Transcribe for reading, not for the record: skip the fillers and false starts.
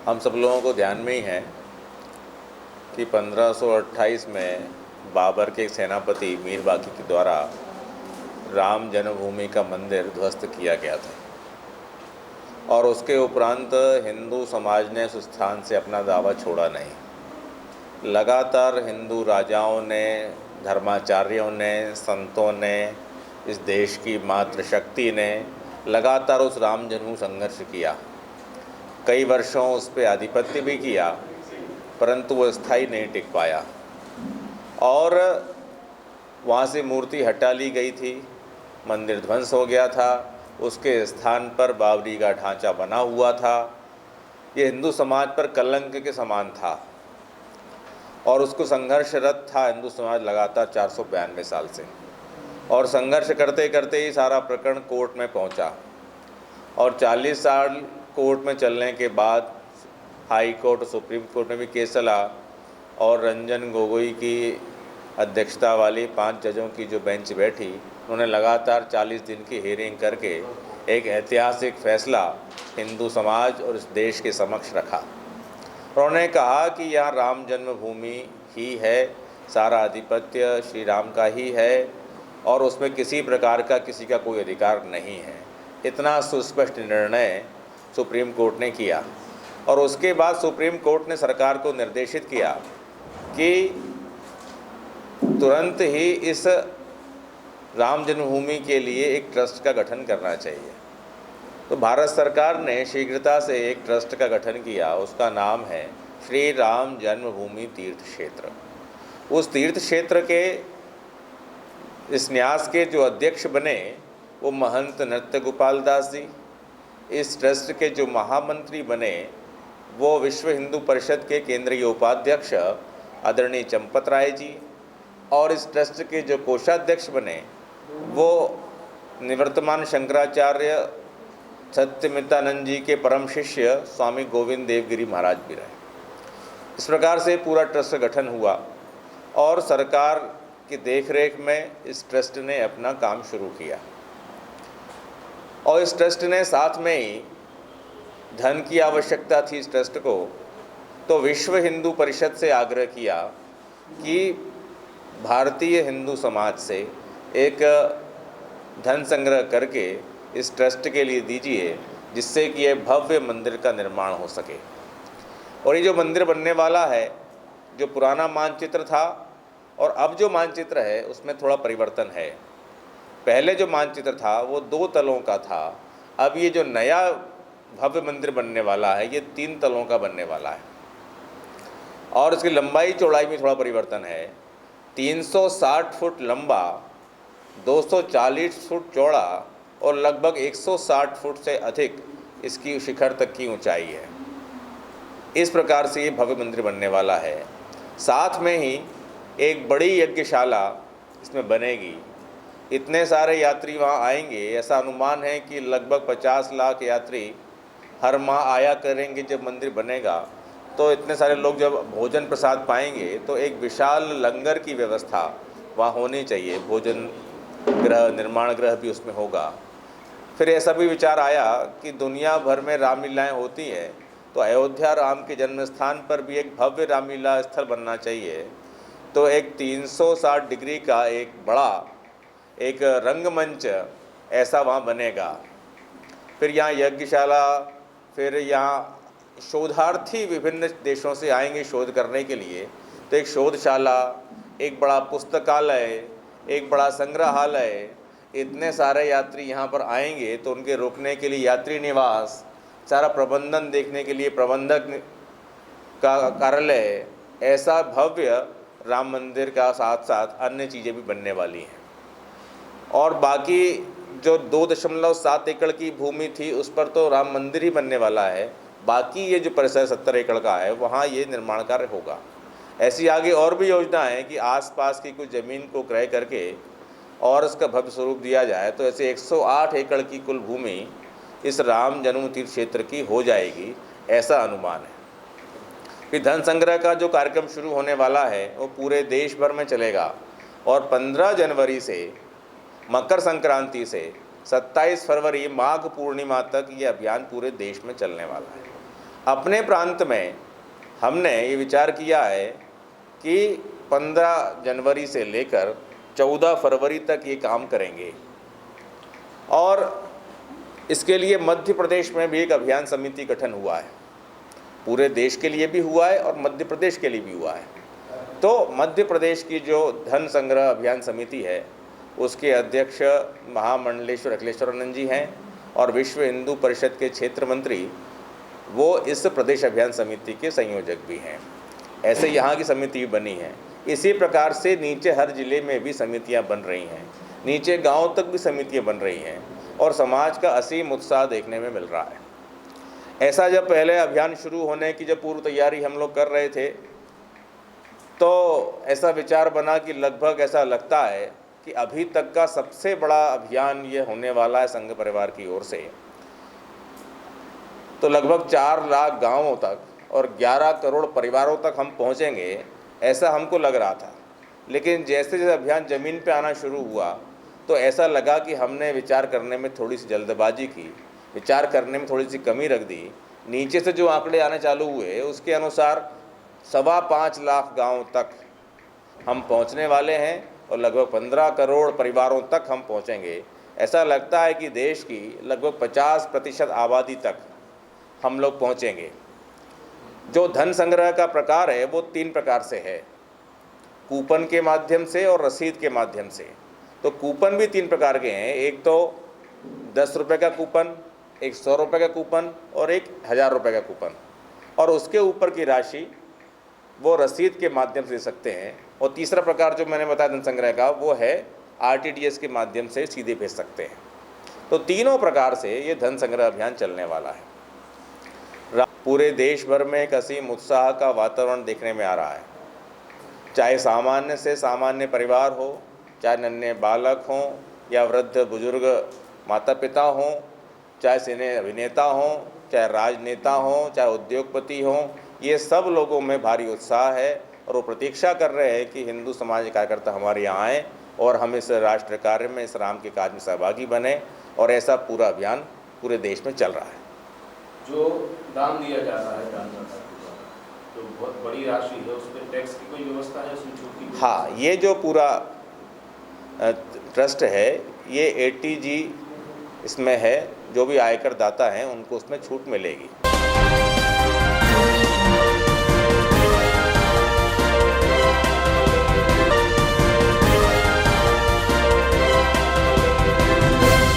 हम सब लोगों को ध्यान में ही है कि 1528 में बाबर के सेनापति मीर बाकी के द्वारा राम जन्मभूमि का मंदिर ध्वस्त किया गया था और उसके उपरांत हिंदू समाज ने उस स्थान से अपना दावा छोड़ा नहीं। लगातार हिंदू राजाओं ने, धर्माचार्यों ने, संतों ने, इस देश की मातृशक्ति ने लगातार उस राम जन्मभूमि संघर्ष किया। कई वर्षों उस पर आधिपत्य भी किया, परंतु वो स्थायी नहीं टिक पाया और वहाँ से मूर्ति हटा ली गई थी, मंदिर ध्वंस हो गया था, उसके स्थान पर बावरी का ढांचा बना हुआ था। ये हिंदू समाज पर कलंक के समान था और उसको संघर्षरत था हिंदू समाज लगातार 492 साल से। और संघर्ष करते करते ही सारा प्रकरण कोर्ट में पहुंचा और 40 साल कोर्ट में चलने के बाद हाई कोर्ट, सुप्रीम कोर्ट में भी केस चला और रंजन गोगोई की अध्यक्षता वाली 5 जजों की जो बेंच बैठी, उन्होंने लगातार 40 दिन की हियरिंग करके एक ऐतिहासिक फैसला हिंदू समाज और इस देश के समक्ष रखा। उन्होंने कहा कि यहाँ राम जन्मभूमि ही है, सारा आधिपत्य श्री राम का ही है और उसमें किसी प्रकार का किसी का कोई अधिकार नहीं है। इतना सुस्पष्ट निर्णय सुप्रीम कोर्ट ने किया और उसके बाद सुप्रीम कोर्ट ने सरकार को निर्देशित किया कि तुरंत ही इस राम जन्मभूमि के लिए एक ट्रस्ट का गठन करना चाहिए। तो भारत सरकार ने शीघ्रता से एक ट्रस्ट का गठन किया, उसका नाम है श्री राम जन्मभूमि तीर्थ क्षेत्र। उस तीर्थ क्षेत्र के इस न्यास के जो अध्यक्ष बने वो महंत नृत्य गोपाल दास जी। इस ट्रस्ट के जो महामंत्री बने वो विश्व हिंदू परिषद के केंद्रीय उपाध्यक्ष आदरणीय चंपत राय जी और इस ट्रस्ट के जो कोषाध्यक्ष बने वो निवर्तमान शंकराचार्य सत्यमितानंद जी के परम शिष्य स्वामी गोविंद देवगिरी महाराज भी रहे। इस प्रकार से पूरा ट्रस्ट का गठन हुआ और सरकार की देखरेख में इस ट्रस्ट ने अपना काम शुरू किया और इस ट्रस्ट ने साथ में ही धन की आवश्यकता थी इस ट्रस्ट को, तो विश्व हिंदू परिषद से आग्रह किया कि भारतीय हिंदू समाज से एक धन संग्रह करके इस ट्रस्ट के लिए दीजिए जिससे कि यह भव्य मंदिर का निर्माण हो सके। और ये जो मंदिर बनने वाला है, जो पुराना मानचित्र था और अब जो मानचित्र है उसमें थोड़ा परिवर्तन है। पहले जो मानचित्र था वो 2 तलों का था, अब ये जो नया भव्य मंदिर बनने वाला है ये 3 तलों का बनने वाला है और इसकी लंबाई चौड़ाई में थोड़ा परिवर्तन है। 360 फुट लंबा, 240 फुट चौड़ा और लगभग 160 फुट से अधिक इसकी शिखर तक की ऊंचाई है। इस प्रकार से ये भव्य मंदिर बनने वाला है। साथ में ही एक बड़ी यज्ञशाला इसमें बनेगी। इतने सारे यात्री वहाँ आएंगे, ऐसा अनुमान है कि लगभग 50 लाख यात्री हर माह आया करेंगे। जब मंदिर बनेगा तो इतने सारे लोग जब भोजन प्रसाद पाएंगे तो एक विशाल लंगर की व्यवस्था वहाँ होनी चाहिए। भोजन गृह, निर्माण गृह भी उसमें होगा। फिर ऐसा भी विचार आया कि दुनिया भर में रामलीलाएँ होती हैं तो अयोध्या राम के जन्म स्थान पर भी एक भव्य रामलीला स्थल बनना चाहिए। तो एक 360 डिग्री का एक बड़ा एक रंगमंच ऐसा वहाँ बनेगा। फिर यहाँ यज्ञशाला, फिर यहाँ शोधार्थी विभिन्न देशों से आएंगे शोध करने के लिए, तो एक शोधशाला, एक बड़ा पुस्तकालय, एक बड़ा संग्रहालय, इतने सारे यात्री यहाँ पर आएंगे तो उनके रुकने के लिए यात्री निवास, सारा प्रबंधन देखने के लिए प्रबंधक का कार्यालय, ऐसा भव्य राम मंदिर का साथ साथ अन्य चीज़ें भी बनने वाली हैं। और बाकी जो 2.7 एकड़ की भूमि थी उस पर तो राम मंदिर ही बनने वाला है। बाकी ये जो परिसर 70 एकड़ का है वहाँ ये निर्माण कार्य होगा। ऐसी आगे और भी योजना है कि आसपास की कुछ ज़मीन को क्रय करके और इसका भव्य स्वरूप दिया जाए, तो ऐसे 108 एकड़ की कुल भूमि इस राम जन्म तीर्थ क्षेत्र की हो जाएगी, ऐसा अनुमान है। फिर धन संग्रह का जो कार्यक्रम शुरू होने वाला है वो पूरे देश भर में चलेगा और 15 जनवरी से मकर संक्रांति से 27 फरवरी माघ पूर्णिमा तक ये अभियान पूरे देश में चलने वाला है। अपने प्रांत में हमने ये विचार किया है कि 15 जनवरी से लेकर 14 फरवरी तक ये काम करेंगे, और इसके लिए मध्य प्रदेश में भी एक अभियान समिति गठन हुआ है। पूरे देश के लिए भी हुआ है और मध्य प्रदेश के लिए भी हुआ है। तो मध्य प्रदेश की जो धन संग्रह अभियान समिति है, उसके अध्यक्ष महामंडलेश्वर अखिलेश्वरानंद जी हैं, और विश्व हिंदू परिषद के क्षेत्र मंत्री वो इस प्रदेश अभियान समिति के संयोजक भी हैं। ऐसे यहाँ की समिति बनी है। इसी प्रकार से नीचे हर जिले में भी समितियाँ बन रही हैं, नीचे गांव तक भी समितियाँ बन रही हैं, और समाज का असीम उत्साह देखने में मिल रहा है। ऐसा जब पहले अभियान शुरू होने की जब पूर्व तैयारी हम लोग कर रहे थे, तो ऐसा विचार बना कि लगभग ऐसा लगता है कि अभी तक का सबसे बड़ा अभियान ये होने वाला है संघ परिवार की ओर से। तो लगभग 4 लाख गांवों तक और 11 करोड़ परिवारों तक हम पहुंचेंगे, ऐसा हमको लग रहा था। लेकिन जैसे जैसे अभियान ज़मीन पे आना शुरू हुआ, तो ऐसा लगा कि हमने विचार करने में थोड़ी सी जल्दबाजी की, विचार करने में थोड़ी सी कमी रख दी। नीचे से जो आंकड़े आने चालू हुए, उसके अनुसार 5.25 लाख गाँव तक हम पहुँचने वाले हैं, और लगभग 15 करोड़ परिवारों तक हम पहुँचेंगे। ऐसा लगता है कि देश की लगभग 50% आबादी तक हम लोग पहुँचेंगे। जो धन संग्रह का प्रकार है वो 3 प्रकार से है, कूपन के माध्यम से और रसीद के माध्यम से। तो कूपन भी 3 प्रकार के हैं, एक तो 10 रुपये का कूपन, एक 100 रुपये का कूपन और एक 1000 रुपये का कूपन, और उसके ऊपर की राशि वो रसीद के माध्यम से दे सकते हैं। और तीसरा प्रकार जो मैंने बताया धन संग्रह का, वो है RTGS के माध्यम से सीधे भेज सकते हैं। तो तीनों प्रकार से ये धन संग्रह अभियान चलने वाला है। पूरे देश भर में एक असीम उत्साह का वातावरण देखने में आ रहा है, चाहे सामान्य से सामान्य परिवार हो, चाहे नन्हे बालक हों या वृद्ध बुजुर्ग माता पिता हों, चाहे सिने अभिनेता हों, चाहे राजनेता हों, चाहे उद्योगपति हों, ये सब लोगों में भारी उत्साह है, और वो प्रतीक्षा कर रहे हैं कि हिंदू समाज के कार्यकर्ता हमारे यहाँ आएँ और हम इस राष्ट्र कार्य में, इस राम के काज में सहभागी बने। और ऐसा पूरा अभियान पूरे देश में चल रहा है। जो दान दिया जाता है दानदाता के द्वारा, तो बहुत बड़ी राशि है, उस पर टैक्स की कोई व्यवस्था है, उसमें छूट की? हाँ, ये जो पूरा ट्रस्ट है, ये ATG इसमें है, जो भी आयकर दाता हैं उनको उसमें छूट मिलेगी।